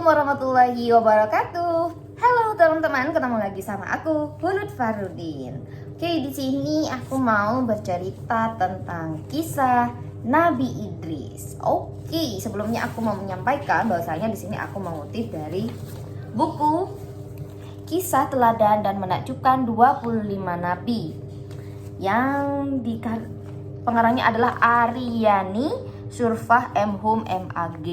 warahmatullahi wabarakatuh. Halo teman-teman, ketemu lagi sama aku, Hulud Farudin. Oke, di sini aku mau bercerita tentang kisah Nabi Idris. Oke, sebelumnya aku mau menyampaikan bahwasanya di sini aku mengutip dari buku Kisah Teladan dan Menakjubkan 25 Nabi yang pengarangnya adalah Aryani Surfah MHum MAG.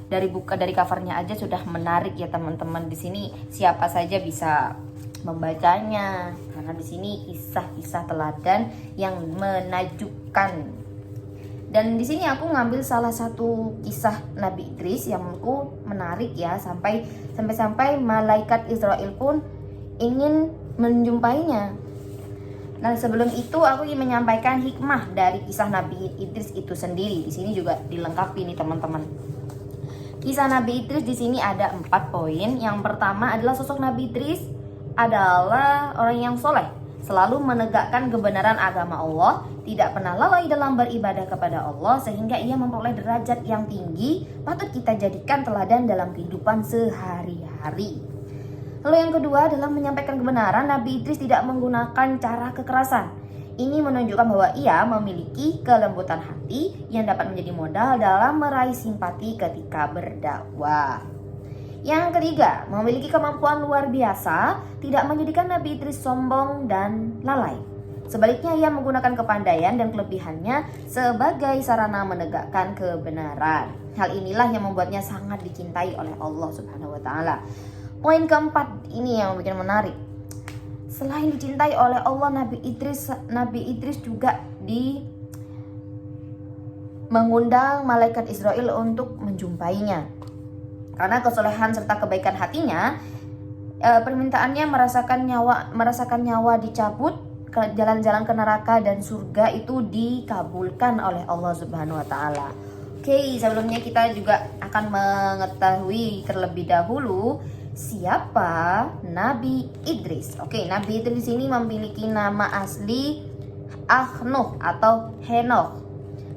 Dari covernya aja sudah menarik ya teman-teman. Di sini siapa saja bisa membacanya karena di sini kisah-kisah teladan yang menakjubkan. Dan di sini aku ngambil salah satu kisah Nabi Idris yang menurutku menarik ya, sampai malaikat Israel pun ingin menjumpainya. Nah, sebelum itu aku ingin menyampaikan hikmah dari kisah Nabi Idris itu sendiri. Di sini juga dilengkapi nih teman-teman. Kisah Nabi Idris di sini ada 4 poin. Yang pertama adalah sosok Nabi Idris adalah orang yang soleh, selalu menegakkan kebenaran agama Allah, tidak pernah lalai dalam beribadah kepada Allah, sehingga ia memperoleh derajat yang tinggi, patut kita jadikan teladan dalam kehidupan sehari-hari. Lalu yang kedua adalah menyampaikan kebenaran. Nabi Idris tidak menggunakan cara kekerasan. Ini menunjukkan bahwa ia memiliki kelembutan hati yang dapat menjadi modal dalam meraih simpati ketika berdakwah. Yang ketiga, memiliki kemampuan luar biasa, tidak menjadikan Nabi Idris sombong dan lalai. Sebaliknya, ia menggunakan kepandaian dan kelebihannya sebagai sarana menegakkan kebenaran. Hal inilah yang membuatnya sangat dicintai oleh Allah Subhanahu wa taala. Poin keempat ini yang bikin menarik. Selain dicintai oleh Allah, Nabi Idris juga mengundang malaikat Israel untuk menjumpainya. Karena kesolehan serta kebaikan hatinya, permintaannya merasakan nyawa dicabut, jalan-jalan ke neraka dan surga itu dikabulkan oleh Allah Subhanahu wa taala. Oke, sebelumnya kita juga akan mengetahui terlebih dahulu siapa Nabi Idris. Oke, Nabi Idris ini memiliki nama asli Ahnuh atau Henokh.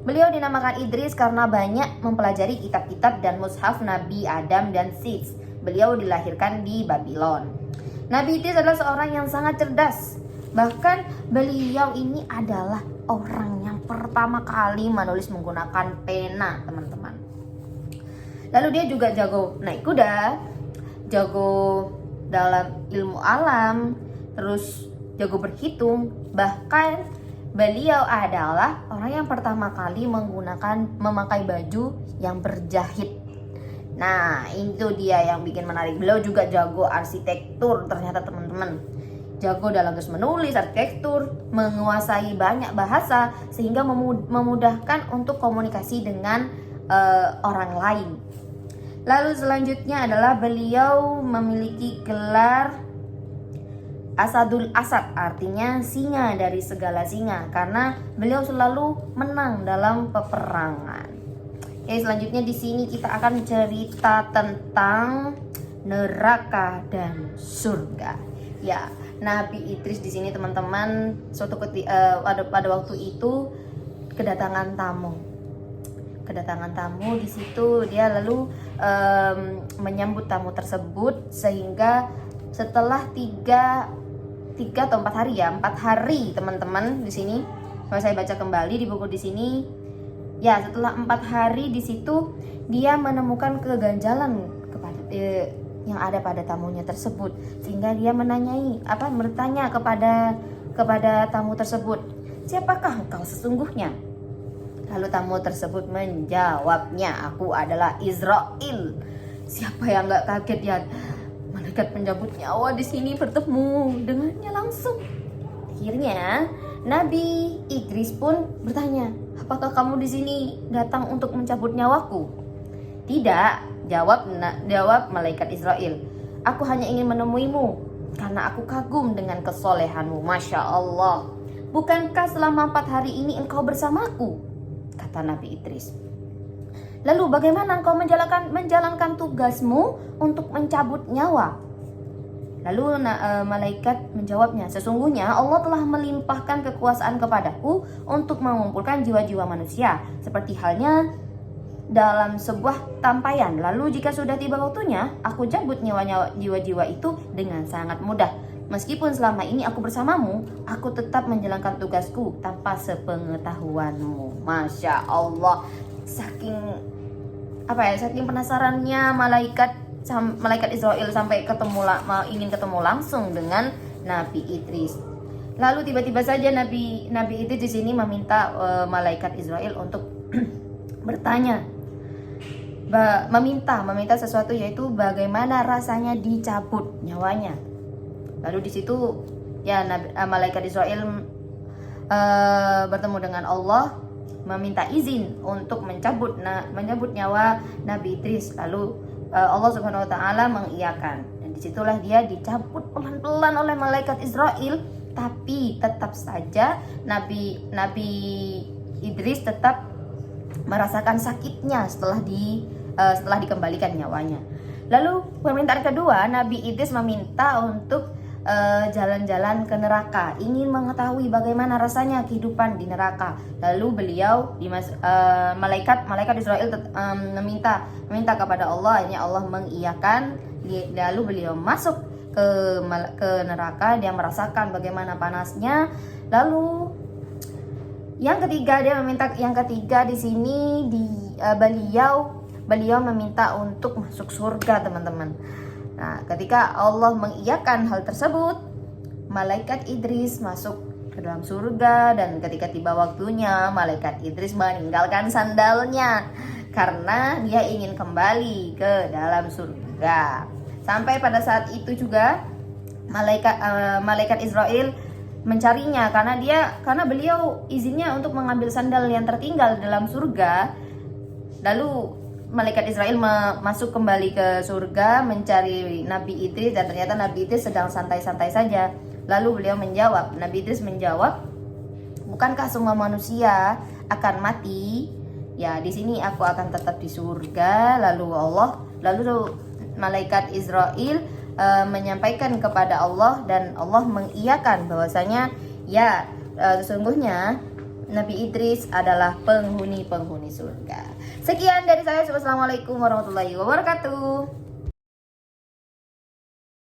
Beliau dinamakan Idris karena banyak mempelajari kitab-kitab dan mushaf Nabi Adam dan Sis. Beliau dilahirkan di Babylon. Nabi Idris adalah seorang yang sangat cerdas. Bahkan beliau ini adalah orang yang pertama kali menulis menggunakan pena, teman-teman. Lalu dia juga jago naik kuda, jago dalam ilmu alam, terus jago berhitung. Bahkan beliau adalah orang yang pertama kali memakai baju yang berjahit. Nah, itu dia yang bikin menarik. Beliau juga jago arsitektur ternyata teman-teman. Jago dalam terus menulis, arsitektur, menguasai banyak bahasa sehingga memudahkan untuk komunikasi dengan orang lain. Lalu selanjutnya adalah beliau memiliki gelar Asadul Asad, artinya singa dari segala singa, karena beliau selalu menang dalam peperangan. Oke, selanjutnya di sini kita akan cerita tentang neraka dan surga. Ya, Nabi Idris di sini teman-teman pada waktu itu kedatangan tamu di situ. Dia lalu menyambut tamu tersebut, sehingga setelah 3 atau 4 hari ya, 4 hari teman-teman di sini. Kalau saya baca kembali di buku di sini, ya setelah 4 hari di situ dia menemukan keganjalan yang ada pada tamunya tersebut, sehingga dia bertanya kepada tamu tersebut, "Siapakah engkau sesungguhnya?" Lalu tamu tersebut menjawabnya, "Aku adalah Israel." Siapa yang gak kaget ya? Malaikat penjabut nyawa di sini bertemu dengannya langsung. Akhirnya Nabi Idris pun bertanya, "Apakah kamu di sini datang untuk mencabut nyawaku?" "Tidak," jawab malaikat Israel. "Aku hanya ingin menemuimu karena aku kagum dengan kesolehanmu." Masya Allah. "Bukankah selama 4 hari ini engkau bersamaku?" kata Nabi Idris. "Lalu bagaimana engkau menjalankan tugasmu untuk mencabut nyawa?" Lalu malaikat menjawabnya, "Sesungguhnya Allah telah melimpahkan kekuasaan kepadaku untuk mengumpulkan jiwa-jiwa manusia, seperti halnya dalam sebuah tampaian. Lalu jika sudah tiba waktunya, aku cabut nyawa jiwa-jiwa itu dengan sangat mudah. Meskipun selama ini aku bersamamu, aku tetap menjalankan tugasku tanpa sepengetahuanmu. Masya Allah, saking penasarannya malaikat Israel sampai ingin ketemu langsung dengan Nabi Idris. Lalu tiba-tiba saja Nabi Idris di sini meminta malaikat Israel untuk bertanya, meminta sesuatu, yaitu bagaimana rasanya dicabut nyawanya. Lalu di situ ya malaikat Israel bertemu dengan Allah, meminta izin untuk mencabut nyawa Nabi Idris. Lalu Allah Subhanahu wa taala mengiyakan. Dan disitulah dia dicabut pelan-pelan oleh malaikat Israel, tapi tetap saja Nabi Idris tetap merasakan sakitnya setelah dikembalikan nyawanya. Lalu permintaan kedua, Nabi Idris meminta untuk jalan-jalan ke neraka, ingin mengetahui bagaimana rasanya kehidupan di neraka. Lalu beliau malaikat Israel meminta kepada Allah, akhirnya Allah mengiyakan. Lalu beliau masuk ke neraka, dia merasakan bagaimana panasnya. Lalu yang ketiga di sini beliau meminta untuk masuk surga, teman-teman. Nah, ketika Allah mengiyakan hal tersebut, malaikat Idris masuk ke dalam surga, dan ketika tiba waktunya, malaikat Idris meninggalkan sandalnya karena dia ingin kembali ke dalam surga. Sampai pada saat itu juga malaikat Israel mencarinya karena beliau izinnya untuk mengambil sandal yang tertinggal dalam surga. Lalu malaikat Israel masuk kembali ke surga mencari Nabi Idris, dan ternyata Nabi Idris sedang santai-santai saja. Lalu Nabi Idris menjawab, bukankah semua manusia akan mati? Ya, di sini aku akan tetap di surga. Lalu malaikat Israel menyampaikan kepada Allah, dan Allah mengiyakan bahwasanya sesungguhnya Nabi Idris adalah penghuni surga. Sekian dari saya. Wassalamualaikum warahmatullahi wabarakatuh.